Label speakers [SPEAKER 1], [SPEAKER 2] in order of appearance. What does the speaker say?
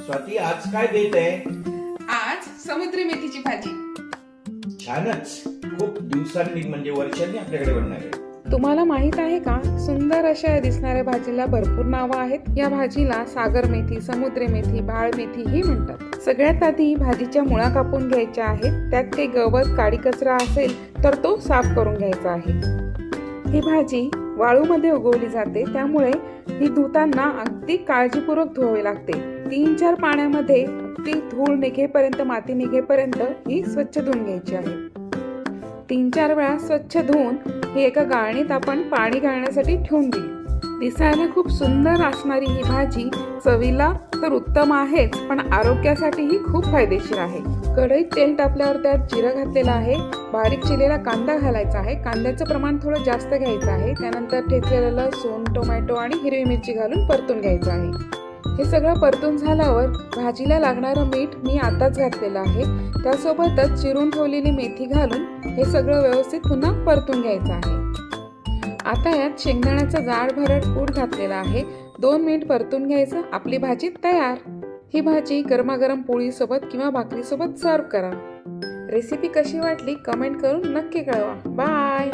[SPEAKER 1] स्वाती आज काय देत आहे?
[SPEAKER 2] आज समुद्री मेथीची भाजी.
[SPEAKER 1] छानच. खूप दिवसांनी म्हणजे वर्षांनी आपल्याकडे बनणार आहे.
[SPEAKER 3] तुम्हाला माहित आहे का, सुंदर अशा दिसणाऱ्या भाजीला भरपूर नावं आहेत. या भाजीला सागर मेथी, समुद्री मेथी, बाळ मेथी ही म्हणतात. सगळ्यात आधी भाजीच्या मुळा कापून घ्यायच्या आहेत. त्यात काही गवत, काडी कचरा असेल तर तो साफ करून घ्यायचा आहे. ही भाजी वाळूमध्ये उगवली जाते, त्यामुळे ही धुताना अगदी काळजीपूर्वक धुवावी लागते. 3-4 पाण्यामध्ये अगदी धूळ निघेपर्यंत, माती निघेपर्यंत ही स्वच्छ धुवून घ्यायची आहे. 3-4 वेळा स्वच्छ धुवून ही एका गाळणीत आपण पाणी गाळण्यासाठी ठेवून दिली. दिसायला खूप सुंदर असणारी ही भाजी चवीला तर उत्तम आहेच, पण आरोग्यासाठीही खूप फायदेशीर आहे. कढईत तेल तापल्यावर त्यात जिरं घातलेलं आहे. बारीक चिरलेला कांदा घालायचा आहे. कांद्याचं प्रमाण थोडं जास्त घ्यायचं आहे. त्यानंतर ठेचलेलं लसूण, टोमॅटो आणि हिरवी मिरची घालून परतून घ्यायचं आहे. हे सगळं परतून झाल्यावर भाजीला लागणारं मीठ मी आताच घातलेलं आहे. त्यासोबतच चिरून ठेवलेली मेथी घालून हे सगळं व्यवस्थित पुन्हा परतून घ्यायचं आहे. आता यात शेंगदाण्याचा जाड भरड कूट घातलेला आहे. 2 मिनिट परतून घ्यायचं. आपली भाजी तयार. ही भाजी गरमागरम पोळीसोबत किंवा भाकरीसोबत सर्व करा. रेसिपी कशी वाटली कमेंट करून नक्की कळवा. बाय.